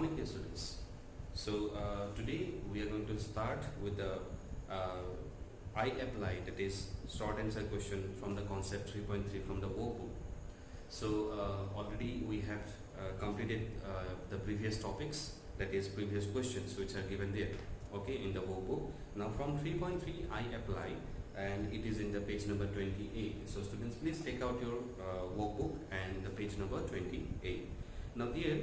morning, dear students. So today we are going to start with the I apply, that is short answer question from the concept 3.3 from the Workbook. So already we have completed the previous topics, that is previous questions which are given there, okay, in the Workbook. Now from 3.3 I apply, and it is in the page number 28. So students, please take out your Workbook and the page number 28. Now dear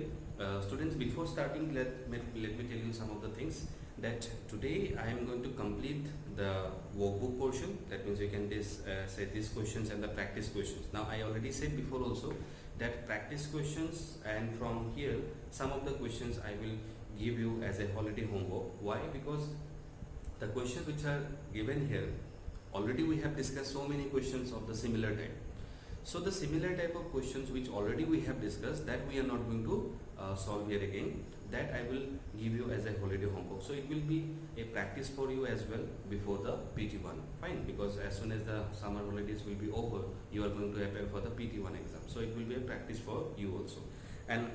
students, before starting, let me tell you some of the things that today I am going to complete the workbook portion. That means you can say these questions and the practice questions. Now I already said before also that practice questions, and from here some of the questions I will give you as a holiday homework. Why? Because the questions which are given here, already we have discussed so many questions of the similar type. So the similar type of questions which already we have discussed, that we are not going to solve here again. That I will give you as a holiday homework. So it will be a practice for you as well before the PT1. Fine, because as soon as the summer holidays will be over, you are going to appear for the PT1 exam. So it will be a practice for you also. And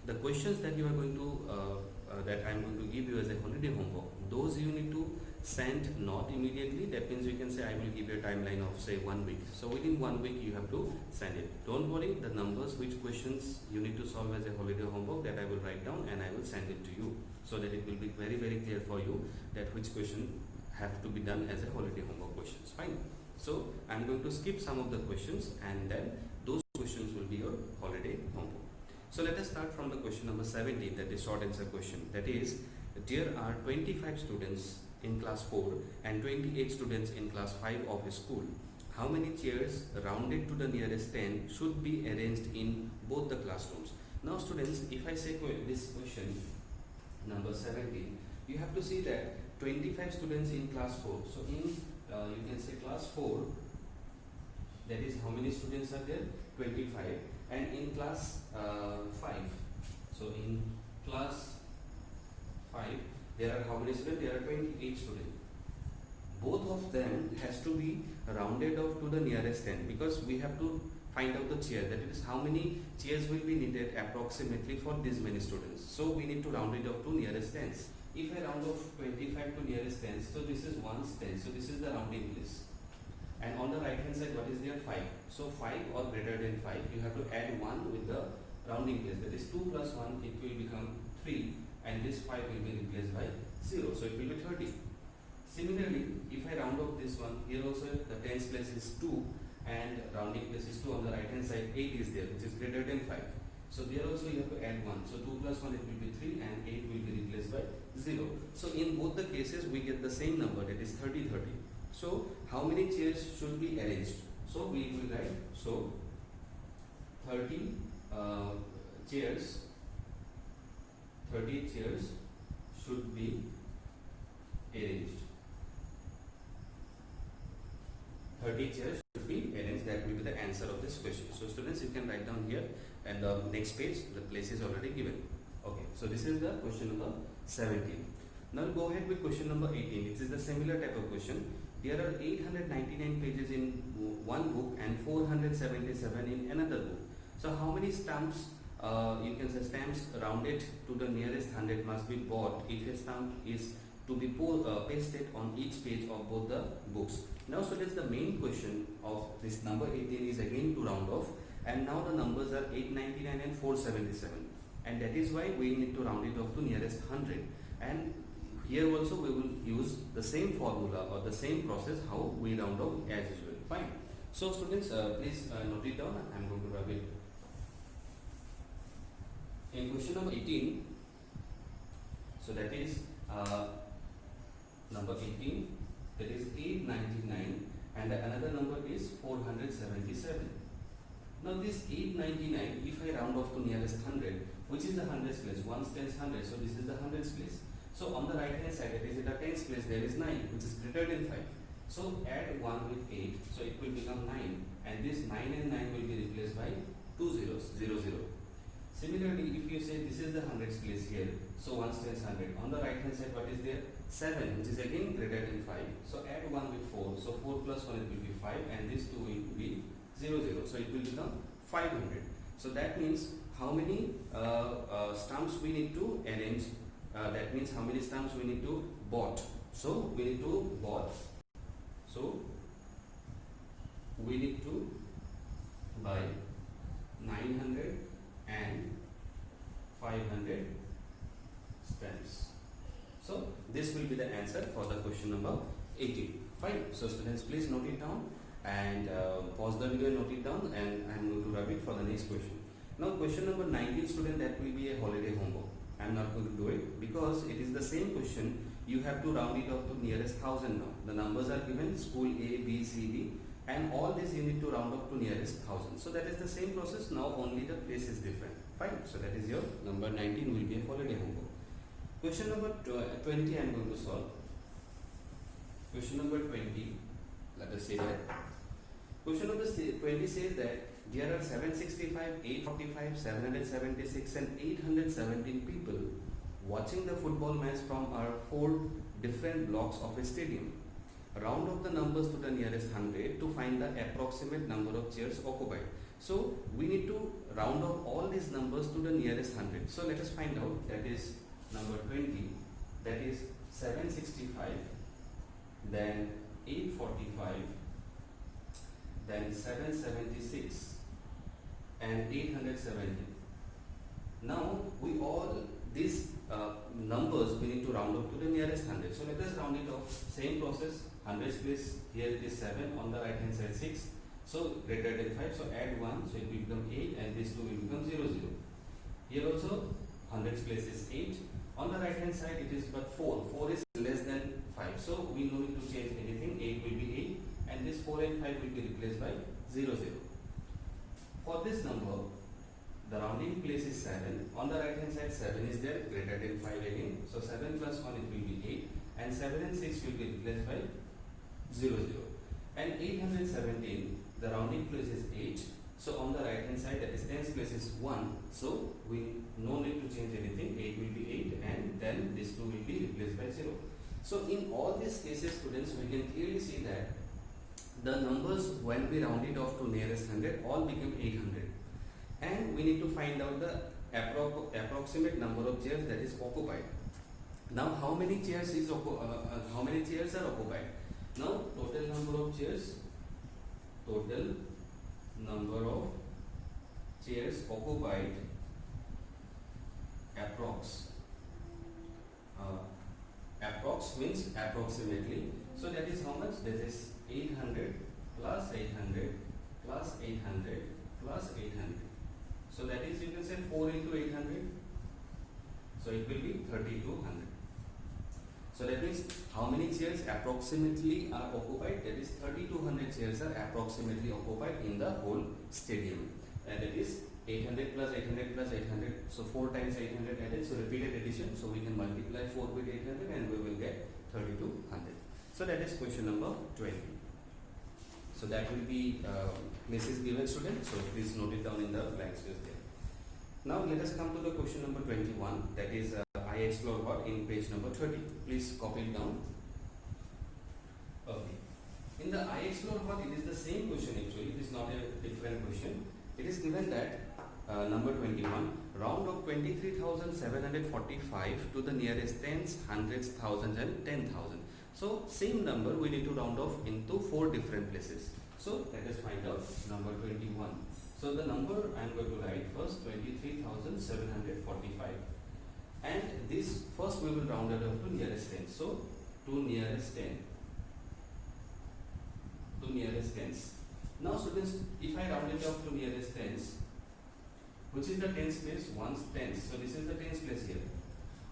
the questions that you are going to that I am going to give you as a holiday homework, those you need to send not immediately. That means you can say I will give you a timeline of say 1 week. So within 1 week you have to send it. Don't worry, the numbers which questions you need to solve as a holiday homework, that I will write down and I will send it to you, so that it will be very clear for you that which question have to be done as a holiday homework questions. Fine. So I am going to skip some of the questions and then those questions will be your holiday homework. So let us start from the question number 17, that is short answer question. That is, there are 25 students in class 4 and 28 students in class 5 of a school. How many chairs rounded to the nearest 10 should be arranged in both the classrooms? Now students, if I say this question number 17, you have to see that 25 students in class 4. So in you can say class 4, that is how many students are there? 25. And in class 5, so in class 5 there are how many students? There are 28 students. Both of them has to be rounded off to the nearest 10, because we have to find out the chair, that is how many chairs will be needed approximately for this many students. So we need to round it off to nearest tens. If I round off 25 to nearest tens, so this is 1's 10, so this is the rounding place. And on the right hand side, what is there? 5. So 5 or greater than 5, you have to add 1 with the rounding place, that is 2 plus 1, it will become 3, and this 5 will be replaced by 0, so it will be 30. Similarly, if I round off this one, here also the tens place is 2 and rounding place is 2. On the right hand side 8 is there, which is greater than 5. So there also you have to add 1. So 2 plus 1, it will be 3 and 8 will be replaced by 0. So in both the cases we get the same number, that is 30. So how many chairs should be arranged? So we will write, so 30 chairs should be arranged. 30 chairs should be arranged. That will be the answer of this question. So students, you can write down here, and the next page the place is already given. Okay, so this is the question number 17. Now go ahead with question number 18. It is the similar type of question. There are 899 pages in one book and 477 in another book. So how many stamps, you can say stamps rounded to the nearest 100 must be bought if a stamp is to be pasted on each page of both the books? Now students, the main question of this number 18 is again to round off, and now the numbers are 899 and 477, and that is why we need to round it off to nearest 100. And here also we will use the same formula or the same process how we round off as usual. Fine. So students, please note it down. I am going to rub it. In question number 18, so that is number 18, that is 899, and another number is 477. Now this 899, if I round off to nearest 100, which is the hundreds place? 1's tens 100, so this is the hundreds place. So on the right hand side, that is in the tens place, there is 9, which is greater than 5. So add 1 with 8, so it will become 9, and this 9 and 9 will be replaced by 2 zeros, 0, 0. Similarly, if you say this is the hundreds place here, so 1's tens 100. On the right hand side, what is there? 7, which is again greater than 5. So add 1 with 4, so 4 plus 1 it will be 5, and this 2 will be 0, 0. So it will become 500. So that means how many stumps we need to arrange. That means how many stumps we need to bought. So we need to bought. So we need to buy 900 and 500 stamps. So this will be the answer for the question number 18. Fine. So students, please note it down and pause the video, note it down, and I am going to write it for the next question. Now question number 19, student, that will be a holiday homework. I am not going to do it because it is the same question. You have to round it off to nearest 1000 now. The numbers are given, school A, B, C, D, and all this you need to round up to nearest 1000. So that is the same process, now only the place is different. Fine. So that is your number 19 will be a holiday homework. Question number 20 I am going to solve. Question number 20, let us say that. Question number 20 says that there are 765, 845, 776 and 817 people watching the football match from our 4 different blocks of a stadium. Round up the numbers to the nearest 100 to find the approximate number of chairs occupied. So we need to round up all these numbers to the nearest 100. So let us find out. That is number 20, that is 765, then 845, then 776 and 870. Now we all these numbers we need to round up to the nearest 100. So let us round it off. Same process. 100's place, here it is 7, on the right hand side 6. So greater than 5. So add 1, so it will become 8, and this 2 will become 0, 0. Here also 100's place is 8. On the right hand side it is but 4. 4 is less than 5. So we no need to change anything. 8 will be 8, and this 4 and 5 will be replaced by 0, 0. For this number, the rounding place is 7. On the right hand side 7 is there, greater than 5 again. So 7 plus 1 it will be 8, and 7 and 6 will be replaced by 0, 0. And 817, the rounding place is 8. So on the right hand side, that is 10's place is 1. So we no need to change anything. 8 will be 8, and then this 2 will be replaced by 0. So in all these cases, students, we can clearly see that the numbers when we round it off to nearest 100 all become 800. And we need to find out the approximate number of chairs that is occupied. Now how many chairs are occupied? Now total number of chairs occupied approx means approximately. So that is how much? That is 800 plus 800 plus 800 plus 800. So that is, you can say 4 into 800. So it will be 3200. So that means how many chairs approximately are occupied? That is 3200 chairs are approximately occupied in the whole stadium. And that is 800 plus 800 plus 800. So 4 times 800 added. So repeated addition. So we can multiply 4 with 800 and we will get 3200. So that is question number 20. So that will be places given, students. So please note it down in the blank space there. Now let us come to the question number 21. That is I explore what in page number 30. Please copy it down. Okay. In the I explore what, it is the same question actually. It is not a different question. It is given that number 21, round of 23,745 to the nearest tens, hundreds, thousands and 10,000. So same number we need to round off into 4 different places. So let us find out number 21. So the number I am going to write first 23,745, and this first we will round it up to nearest 10. So to nearest 10. To nearest tens. Now students, if I round it off to nearest tens, which is the tens place? 1's tens. So this is the tens place here.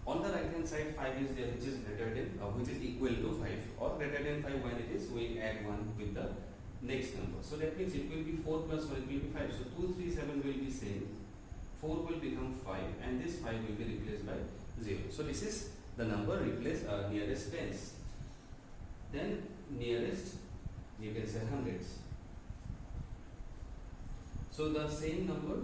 On the right hand side 5 is there, which is greater than which is equal to 5, or greater than 5. When it is, we add 1 with the next number. So that means it will be 4 plus 1, it will be 5. So 237 will be same, 4 will become 5, and this 5 will be replaced by 0. So this is the number replaced nearest tens. Then nearest, you can say hundreds. So the same number.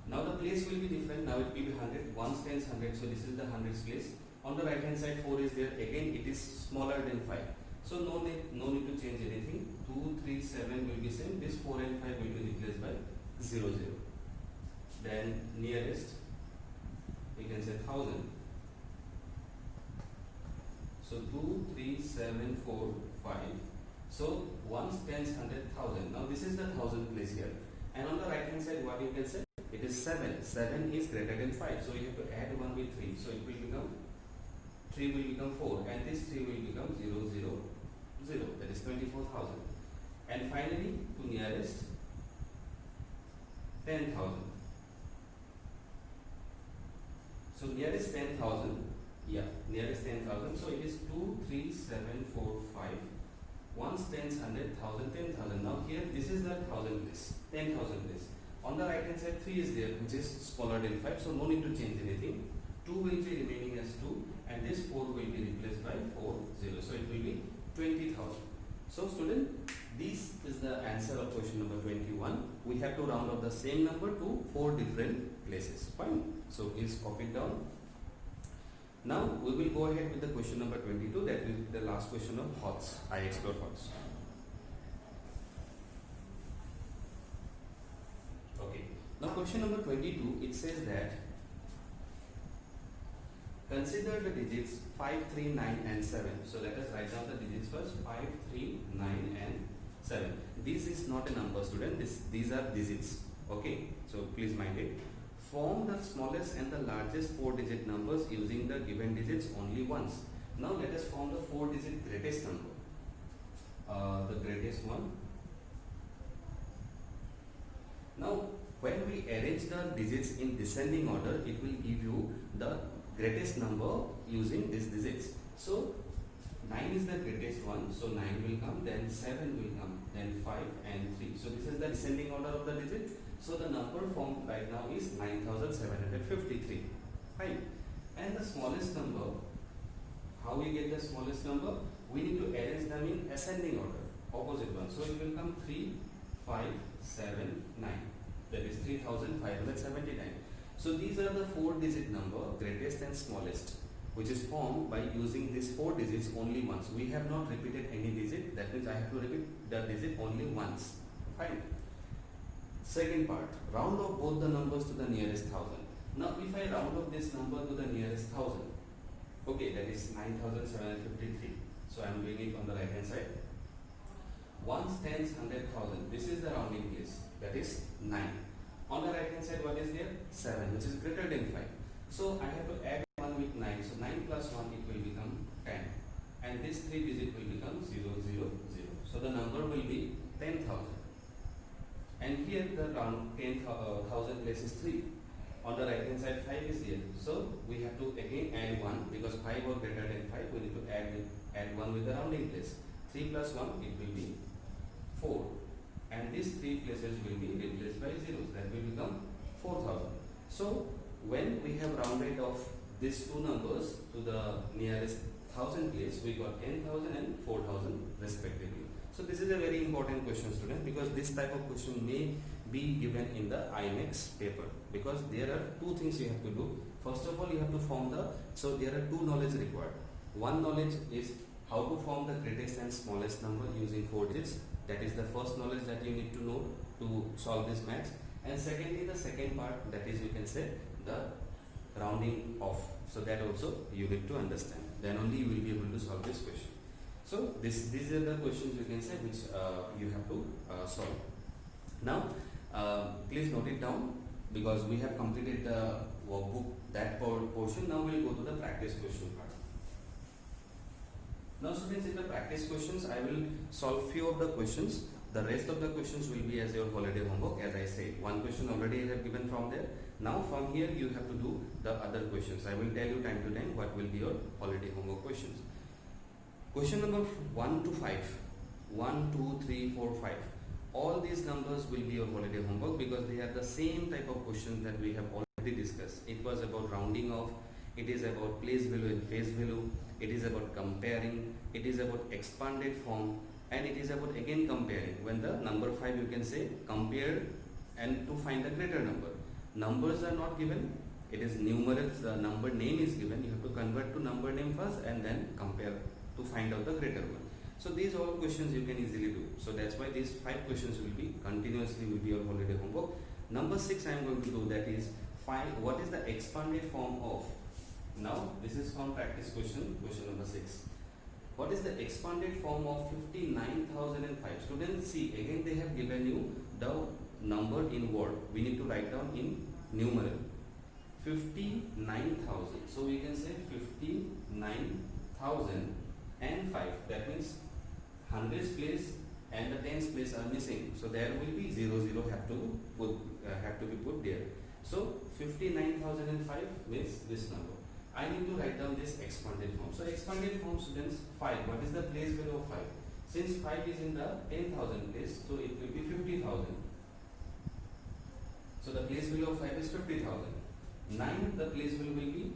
Now the place will be different. Now it will be 100, 1's, 10's, 100. So this is the hundreds place. On the right hand side 4 is there. Again it is smaller than 5. So no need to change anything. 2, 3, 7 will be same. This 4 and 5 will be replaced by 0, 0. then nearest we can say 1000. So 2, 3, 7, 4, 5. So ones, tens, hundred, thousand. Now this is the thousand place here. And on the right hand side, what you can say? It is 7. 7 is greater than 5. So you have to add 1 with 3. So it will become 3 will become 4, and this 3 will become 0, 0, 0. That is 24,000. And finally, to nearest 10,000. So nearest 10,000, nearest 10,000. So it is 2, 3, 7, 4, 5. Ones, tens, hundred, thousand, 10,000. Now here, this is the 1,000 place, 10,000 place. On the right hand side, 3 is there, which is smaller than 5. So no need to change anything. 2 will be remaining as 2, and this 4 will be replaced by 4, 0. So it will be 20,000. So student, this is the answer of question number 21. We have to round up the same number to 4 different places. Fine. So please copy it down. Now we will go ahead with the question number 22. That will be the last question of HOTS. I explore HOTS. Okay. Now question number 22. It says that consider the digits 5, 3, 9 and 7. So let us write down the digits first. 5, 3, 9 and 7. This is not a number, student. These are digits. Okay. So please mind it. Form the smallest and the largest 4-digit numbers using the given digits only once. Now let us form the 4-digit greatest number. The greatest one. Now when we arrange the digits in descending order, it will give you the greatest number using these digits. So 9 is the greatest one, so 9 will come, then 7 will come, then 5 and 3. So this is the descending order of the digit. So the number formed right now is 9753. Fine. And the smallest number, how we get the smallest number? We need to arrange them in ascending order, opposite one. So it will come 3, 5, 7, 9. That is 3579. So these are the 4-digit number, greatest and smallest, which is formed by using these 4 digits only once. We have not repeated any digit. That means I have to repeat the digit only once. Fine. Second part, round off both the numbers to the nearest 1,000. Now if I round off this number to the nearest 1,000, okay, that is 9753. So I am doing it on the right hand side. Ones, tens, hundred, thousand. This is the rounding place. That is 9. On the right hand side, what is there? 7, which is greater than 5. So I have to add 1 with 9. So 9 plus 1, it will become 10. And this 3 digit will become 0, 0, 0. So the number will be 10,000. And here the round 10,000 place is 3. On the right hand side, 5 is here. So we have to again add 1, because 5 was greater than 5. We need to add 1 with the rounding place. 3 plus 1, it will be 4. And these 3 places will be replaced by zeros. That will become 4,000. So when we have rounded off these two numbers to the nearest 1,000 place, we got 10,000 and 4,000 respectively. So this is a very important question, student, because this type of question may be given in the IMAX paper, because there are 2 things you have to do. First of all, you have to form so there are 2 knowledge required. One knowledge is how to form the greatest and smallest number using 4 digits. That is the first knowledge that you need to know to solve this maths. And secondly, the second part, that is, you can say, the rounding off. So that also you need to understand. Then only you will be able to solve this question. So these are the questions you can say which you have to solve. Now please note it down, because we have completed the workbook, that portion. Now we will go to the practice question part. Now students, in the practice questions, I will solve few of the questions. The rest of the questions will be as your holiday homework. As I said, one question already I have given from there. Now from here you have to do the other questions. I will tell you time to time what will be your holiday homework questions. Question number 1 to 5. 1, 2, 3, 4, 5. All these numbers will be your holiday homework, because they are the same type of questions that we have already discussed. It was about rounding off. It is about place value and face value. It is about comparing. It is about expanded form. And it is about again comparing. When the number 5, you can say compare and to find the greater number. Numbers are not given. It is numerals. The number name is given. You have to convert to number name first and then compare to find out the greater one. So these all questions you can easily do. So that's why these 5 questions will be continuously will be your holiday homework. Number 6 I am going to do, that is find what is the expanded form of. Now this is from practice question number 6. What is the expanded form of 59,005? Students, see, again they have given you the number in word. We need to write down in numeral. 59,000. So we can say 59,005. That means hundreds place and the tens place are missing. So there will be 0 have to be put there. So 59,005 means this number. I need to write down this expanded form. So expanded form, students, 5. What is the place below 5? Since 5 is in the 10,000 place, so it will be 50,000. So the place below 5 is 50,000. 9, the place will be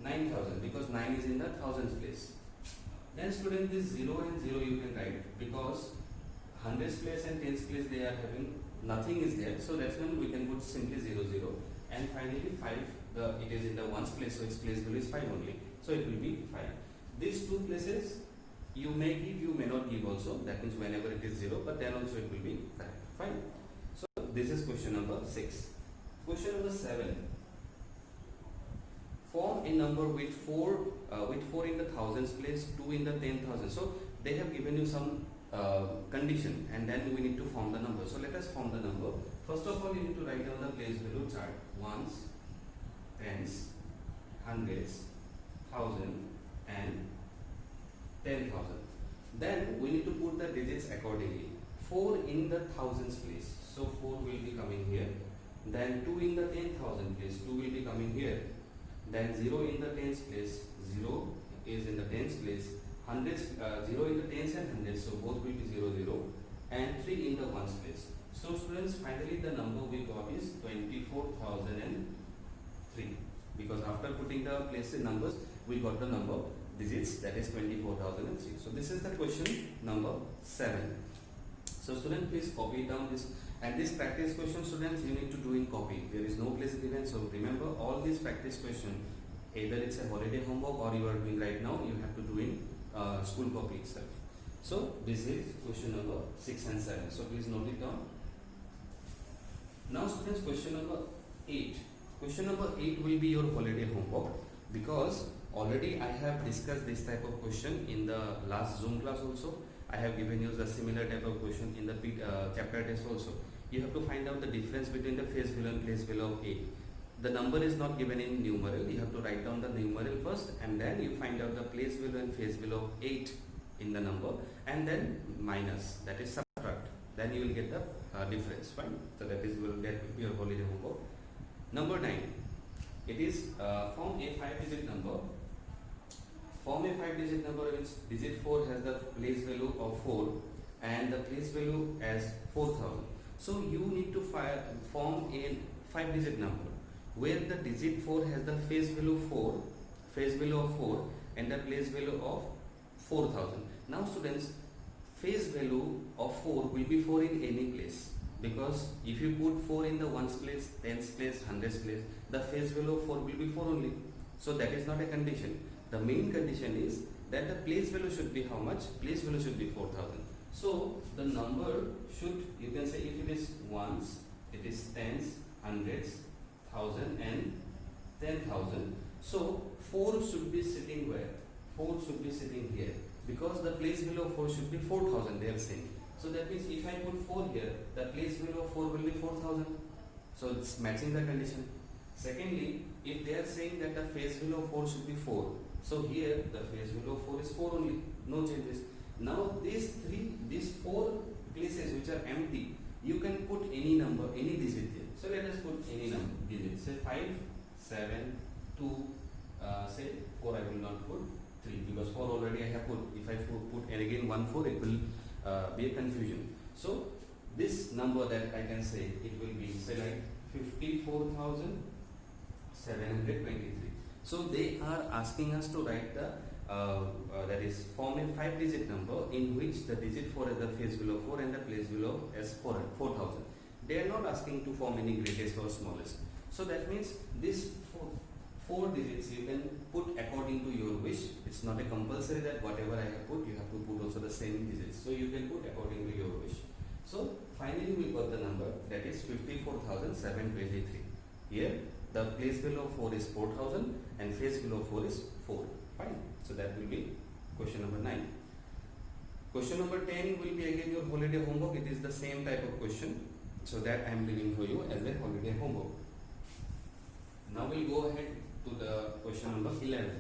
9,000 because 9 is in the thousands place. Then student, this 0 and 0 you can write because hundreds place and tens place they are having nothing is there. So that's when we can put simply 0 0. And finally 5, it is in the ones place, so its place value is 5 only. So it will be 5. These two places you may give, you may not give also. That means whenever it is 0, but then also it will be 5. Fine. So this is question number 6. Question number 7. Form a number with 4 in the thousands place, 2 in the 10,000. So they have given you some condition, and then we need to form the number. So let us form the number. First of all, you need to write down the place value chart. Ones, tens, hundreds, thousand, and 10,000. Then we need to put the digits accordingly. 4 in the thousands place, so 4 will be coming here. Then 2 in the 10,000 place, 2 will be coming here. Then 0 in the tens place, 0 is in the tens place. Hundreds, 0 in the tens and hundreds, so both will be 0 0. And 3 in the ones place. So students, finally the number we got is 24,003, because after putting the places numbers we got the number digits, that is 24,003. So this is the question number 7. So student, please copy down this, and this practice question, students, you need to do in copy. There is no place given, so remember all these practice question, either it's a holiday homework or you are doing right now, you have to do in school copy itself. So this is question number 6 and 7. So please note it down. Now students, question number 8. Question number 8 will be your holiday homework, because already I have discussed this type of question in the last Zoom class also. I have given you the similar type of question in the chapter test also. You have to find out the difference between the face value and place value of 8. The number is not given in numeral. You have to write down the numeral first, and then you find out the place value and face value of 8 in the number, and then minus, that is subtract. Then you will get the difference. Fine. So that is will get your holiday homework. Number 9. It is form a 5-digit number. Form a 5-digit number means digit 4 has the place value of 4 and the place value as 4,000. So you need to form a 5-digit number where the digit 4 has the face value of 4 and the place value of 4,000. Now students, face value of 4 will be 4 in any place, because if you put 4 in the ones place, tens place, hundreds place, the face value of 4 will be 4 only. So that is not a condition. The main condition is that the place value should be how much? Place value should be 4,000. So the number should, you can say, if it is ones, it is tens, hundreds, thousand, and 10,000. So 4 should be sitting where? 4 should be sitting here, because the place value of 4 should be 4,000, they are saying. So that means if I put 4 here, the place value of 4 will be 4,000. So it's matching the condition. Secondly, if they are saying that the face value of 4 should be 4, so here the face value of 4 is 4 only, no changes. Now these 4 places which are empty, you can put any number, any digit here. So let us put any number, digit, say 5, 7, 2, say 4 I will not put, 3, because 4 already I have put. If I put and again 1 4, it will be a confusion. So this number that I can say, it will be, say, like 54,723. So they are asking us to write the that is form a 5-digit number in which the digit 4 is the face value of 4 and the place value of as 4,000. They are not asking to form any greatest or smallest. So that means this 4 digits you can put according to your wish. It's not a compulsory that whatever I have put, you have to put also the same digits. So you can put according to your wish. So finally we got the number, that is 54,723. Here the place below 4 is 4,000 and face below 4 is 4. Fine. So that will be question number 9. Question number 10 will be again your holiday homework. It is the same type of question. So that I am giving for you as a holiday homework. Now we'll go ahead to the question number 11.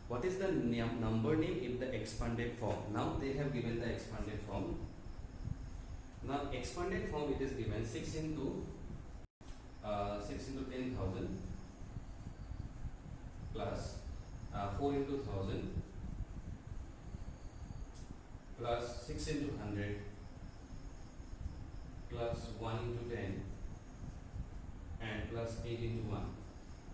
What is the number name in the expanded form? Now they have given the expanded form. Now expanded form, it is given 6 into 10,000 plus 4 into 1,000 plus 6 into 100 plus 1 into 10 and plus 8 into 1.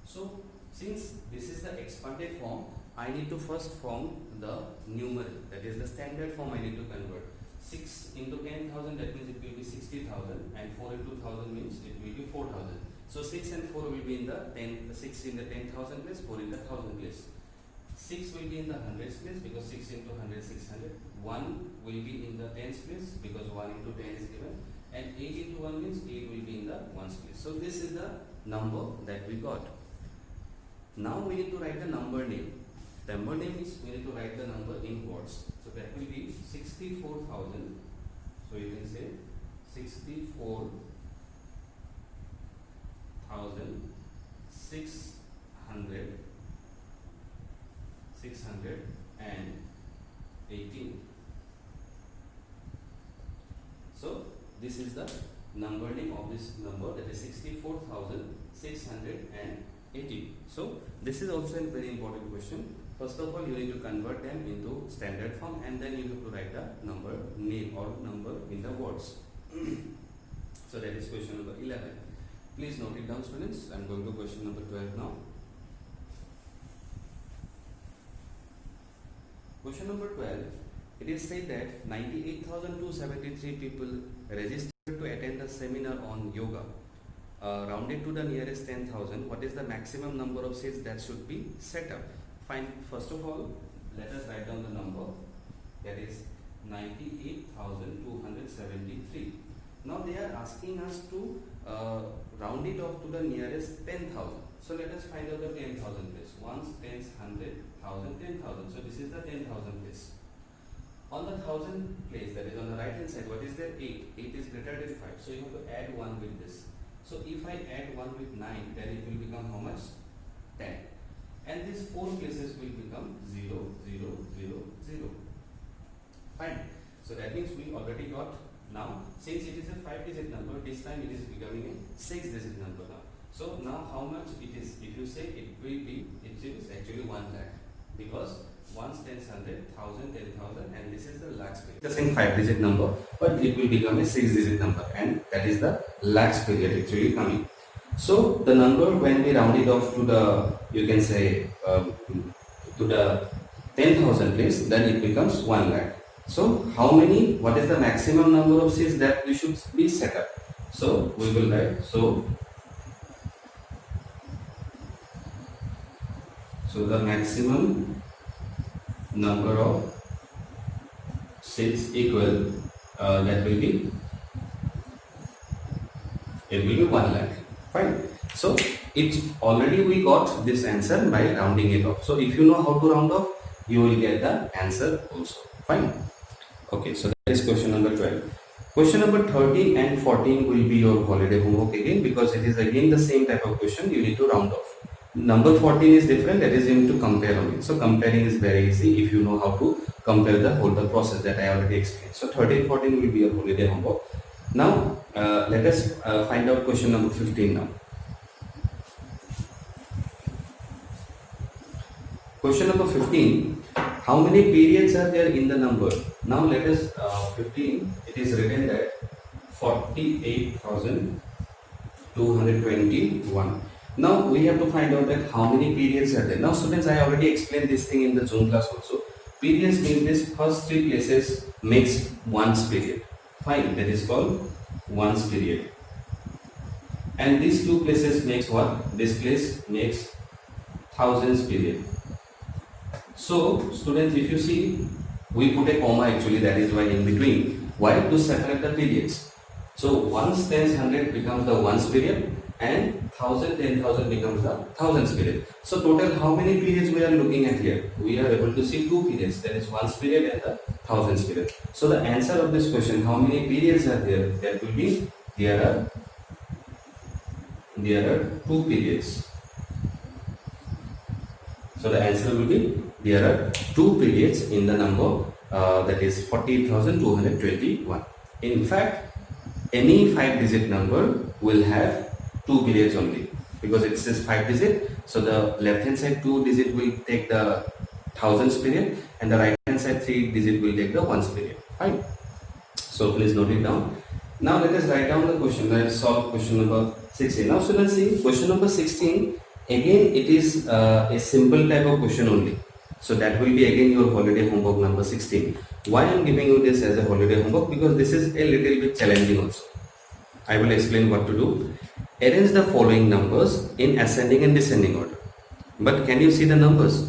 So since this is the expanded form, I need to first form the numeral, that is the standard form I need to convert. 6 into 10,000, that means it will be 60,000, and 4 into 1,000 means it will be 4,000. So 6 and 4 will be in the 6 in the 10,000 place, 4 in the 1,000 place. 6 will be in the hundreds place because 6 into 100 600. 1 will be in the tens place because 1 into 10 is given, and 8 into 1 means 8 will be in the ones place. So this is the number that we got. Now we need to write the number name. The number name is, we need to write the number in words. So that will be 64,000. So you can say 618. So this is the number name of this number, that is 64,618. So this is also a very important question. First of all, you need to convert them into standard form, and then you have to write the number name or number in the words. So that is question number 11. Please note it down, students. I am going to question number 12 now. Question number 12. It is said that 98,273 people registered to attend a seminar on yoga. Rounded to the nearest 10,000, what is the maximum number of seats that should be set up? Fine. First of all, let us write down the number, that is 98,273. Now they are asking us to round it off to the nearest 10,000. So let us find out the 10,000 place. Ones, tens, 100, 1,000, 10,000. So this is the 10,000 place. On the 1,000 place, that is on the right hand side, what is there? 8. 8 is greater than 5. So you have to add 1 with this. So if I add 1 with 9, then it will become how much? 10. And these 4 places will become 0, 0, 0, 0. Fine. So that means we already got. Now, since it is a 5-digit number, this time it is becoming a 6-digit number now. So now how much it is? If you say it will be, it is actually 1 lakh. Because ones, tens, 100, 1,000, 10,000, and this is the lakhs period. The same 5-digit number, but it will become a 6-digit number, and that is the lakhs period actually coming. So the number, when we round it off to the, you can say to the 10,000 place, then it becomes 1 lakh. So how many? What is the maximum number of seats that we should be set up? So we will write. So the maximum number of seats equal, that will be, it will be 1 lakh. Fine. So it already we got this answer by rounding it off. So if you know how to round off, you will get the answer also. Fine. Okay, so that is question number 12. Question number 13 and 14 will be your holiday homework again, because it is again the same type of question. You need to round off. Number 14 is different, that is you need to compare only. So comparing is very easy if you know how to compare the whole process that I already explained. So 13, 14 will be your holiday homework. Now let us find out question number 15 now. Question number 15. How many periods are there in the number? Now let us 15. It is written that 48,221. Now we have to find out that how many periods are there. Now students, I already explained this thing in the Zoom class also. Periods means this first 3 places makes ones period. Fine, that is called ones period. And these 2 places makes what? This place makes thousands period. So students, if you see, we put a comma actually, that is why in between. Why? To separate the periods. So ones, tens, hundred becomes the ones period, and thousand, 10,000 becomes the thousands period. So total how many periods we are looking at here? We are able to see two periods, that is ones period and the thousands period. So the answer of this question, how many periods are there? That will be there are two periods. So the answer will be there are two periods in the number that is 40,221. In fact, any 5-digit number will have two periods only, because it says 5-digit. So the left hand side 2-digit will take the thousands period, and the right hand side 3-digit will take the ones period. Fine. So please note it down. Now let us write down the question. Let us solve question number 16. Now students, see question number 16. Again, it is a simple type of question only. So that will be again your holiday homework number 16. Why I am giving you this as a holiday homework? Because this is a little bit challenging also. I will explain what to do. Arrange the following numbers in ascending and descending order. But can you see the numbers?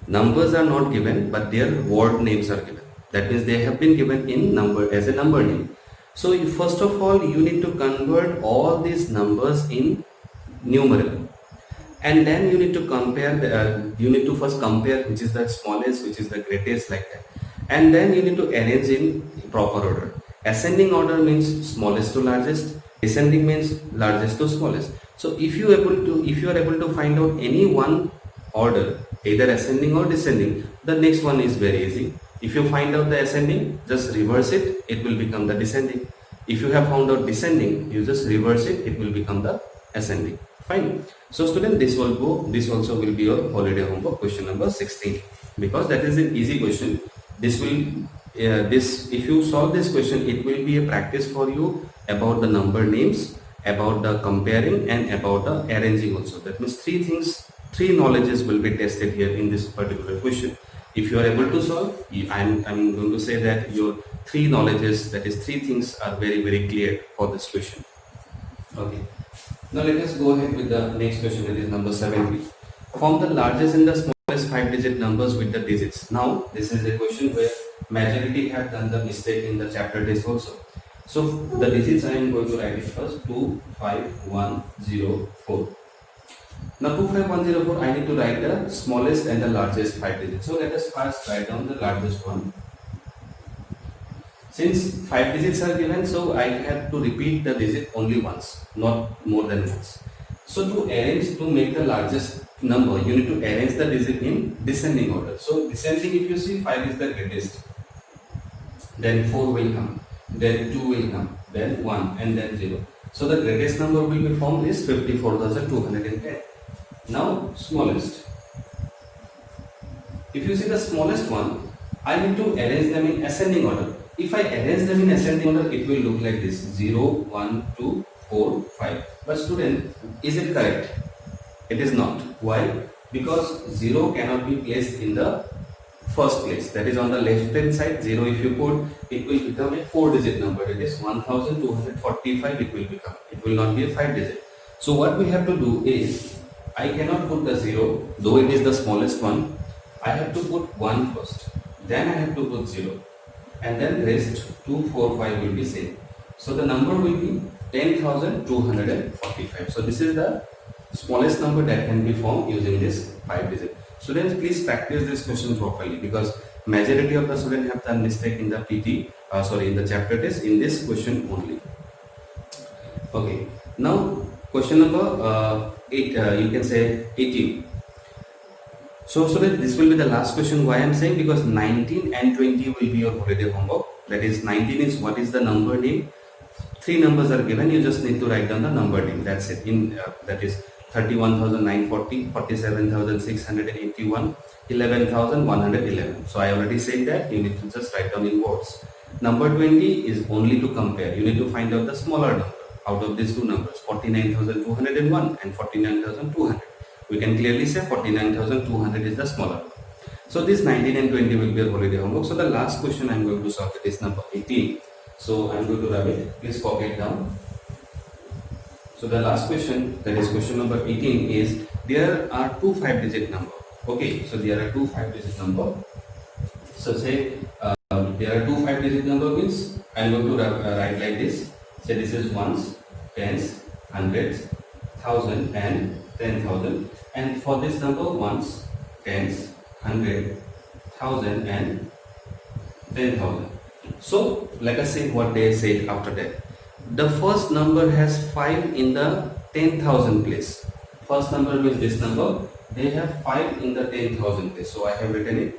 Numbers are not given, but their word names are given. That means they have been given in number as a number name. So first of all, you need to convert all these numbers in numeral. And then you need to compare you need to first compare which is the smallest, which is the greatest, like that. And then you need to arrange in proper order. Ascending order means smallest to largest, descending means largest to smallest. So if you are able to find out any one order, either ascending or descending, the next one is very easy. If you find out the ascending, just reverse it, it will become the descending. If you have found out descending, you just reverse it, it will become the ascending. Fine. So student, this also will be your holiday homework question number 16, because that is an easy question. This will if you solve this question, it will be a practice for you about the number names, about the comparing, and about the arranging also. That means three knowledges will be tested here in this particular question. If you are able to solve, I'm going to say that your three knowledges, that is three things, are very, very clear for this question. Okay. Now let us go ahead with the next question, that is number 70. Form the largest and the smallest 5-digit numbers with the digits. Now this is a question where majority have done the mistake in the chapter test also. So the digits I am going to write it first. 25104. Now 25104, I need to write the smallest and the largest 5 digits. So let us first write down the largest one. Since 5 digits are given, so I have to repeat the digit only once, not more than once. So to make the largest number, you need to arrange the digit in descending order. So descending, if you see, 5 is the greatest, then 4 will come, then 2 will come, then 1, and then 0. So the greatest number will be formed is 54,210. Now smallest. If you see the smallest one, I need to arrange them in ascending order. If I arrange them in ascending order, it will look like this: 0, 1, 2, 4, 5. But student, is it correct? It is not. Why? Because 0 cannot be placed in the first place. That is on the left hand side. 0 if you put, it will become a 4-digit number. It is 1245 it will become. It will not be a 5-digit. So what we have to do is, I cannot put the 0, though it is the smallest one. I have to put 1 first. Then I have to put 0. And then rest 2, 4, 5 will be same. So the number will be 10,245. So this is the smallest number that can be formed using this 5-digit. Students, please practice this question properly, because majority of the students have done mistake in the in the chapter test in this question only. Okay. Now question number 8. You can say 18. So this will be the last question. Why I am saying? Because 19 and 20 will be your holiday homework. That is, 19 is what is the number name. 3 numbers are given. You just need to write down the number name. That's it. That is 31,940, 47,681, 11,111. So I already said that you need to just write down in words. Number 20 is only to compare. You need to find out the smaller number out of these two numbers, 49,201 and 49,200. We can clearly say 49,200 is the smaller one. So this 19 and 20 will be your holiday homework. So the last question I am going to solve, it is number 18. So I am going to write it. Please copy it down. So the last question, that is question number 18, is there are two 5-digit number. Okay, so there are two 5-digit number. So say there are two 5-digit number means I am going to write like this: Say this is ones, tens, hundreds, thousand and 10,000. And for this number ones, tens, hundred, thousand and 10,000. So let us see what they said after that. The first number has 5 in the 10,000 place. First number means this number. They have 5 in the 10,000 place. So I have written it.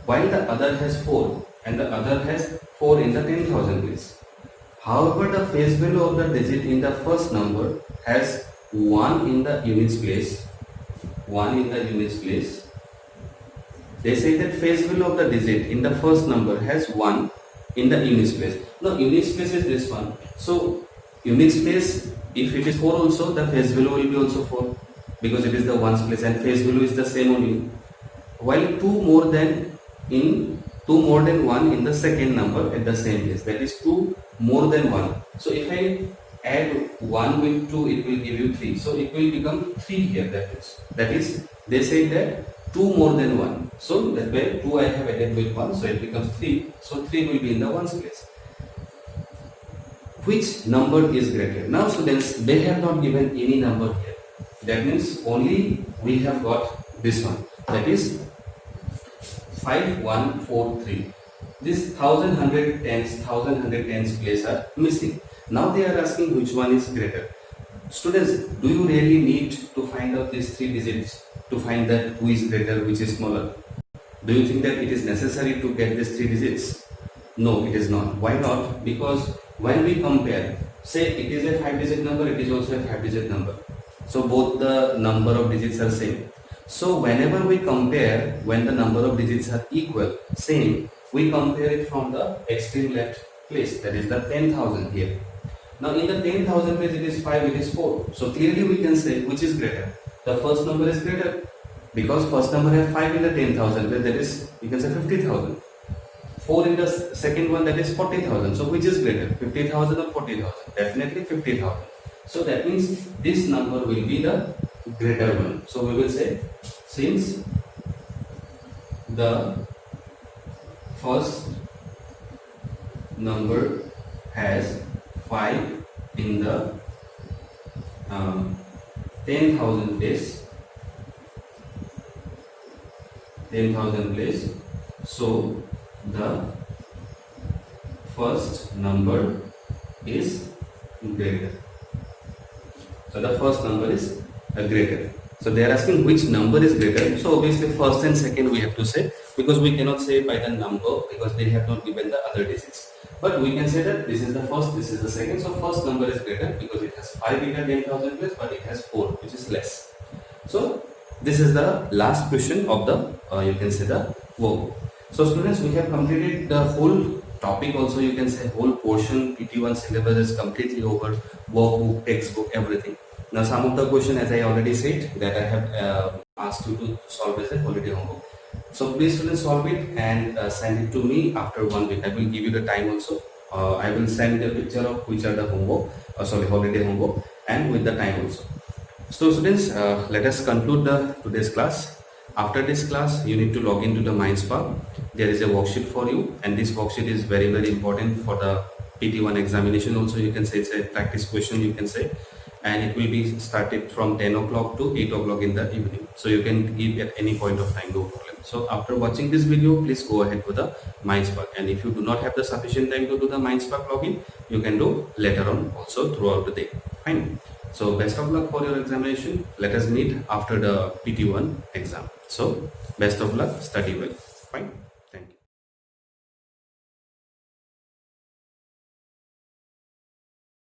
While the other has 4 and the other has 4 in the 10,000 place. However, the face value of the digit in the first number has 1 in the units place. 1 in the units place. They say that face value of the digit in the first number has 1 in the units place. Now units place is this one. So units place, if it is 4 also, the face value will be also 4 because it is the ones place and face value is the same only. While 2 more than 1 in the second number at the same place, that is 2 more than 1. So if I add 1 with 2, it will give you 3. So it will become 3 here. That is they say that 2 more than 1. So that way 2 I have added with 1, so it becomes 3. So 3 will be in the ones place. Which number is greater? Now students, they have not given any number here. That means only we have got this one. That is 5143. This 1110s place are missing. Now they are asking which one is greater. Students, do you really need to find out these 3 digits to find that who is greater, which is smaller? Do you think that it is necessary to get these 3 digits? No, it is not. Why not? Because when we compare, say it is a 5-digit number, it is also a 5-digit number. So both the number of digits are same. So whenever we compare, when the number of digits are equal, same, we compare it from the extreme left place, that is the 10,000 here. Now in the 10,000 place it is 5, it is 4. So clearly we can say which is greater. The first number is greater because first number has 5 in the 10,000 place, that is we can say 50,000. 4 in the second one, that is 40,000. So which is greater, 50,000 or 40,000? Definitely 50,000. So that means this number will be the greater one. So we will say since the first number has 5 in the 10,000 place, so the first number is greater. So the first number is greater. So they are asking which number is greater. So obviously first and second we have to say, because we cannot say by the number because they have not given the other digits. But we can say that this is the first, this is the second. So first number is greater because it has 5 in the 10,000 place, but it has 4, which is less. So this is the last question of the you can say the workbook. So students, we have completed the whole topic. Also you can say whole portion. PT1 syllabus is completely over. Workbook, textbook, everything. Now some of the question, as I already said, that I have asked you to solve as a holiday homework. So please students solve it and send it to me after 1 week. I will give you the time also. I will send the picture of which are the homework, holiday homework, and with the time also. So students, let us conclude today's class. After this class, you need to log into the Mindspark. There is a worksheet for you, and this worksheet is very, very important for the PT1 examination. Also, you can say it's a practice question, you can say, and it will be started from 10 o'clock to 8 o'clock in the evening. So you can give at any point of time, no problem. So after watching this video, please go ahead with the Mindspark. And if you do not have the sufficient time to do the Mindspark login, you can do later on also throughout the day. Fine. So best of luck for your examination. Let us meet after the PT1 exam. So best of luck, study well. Fine.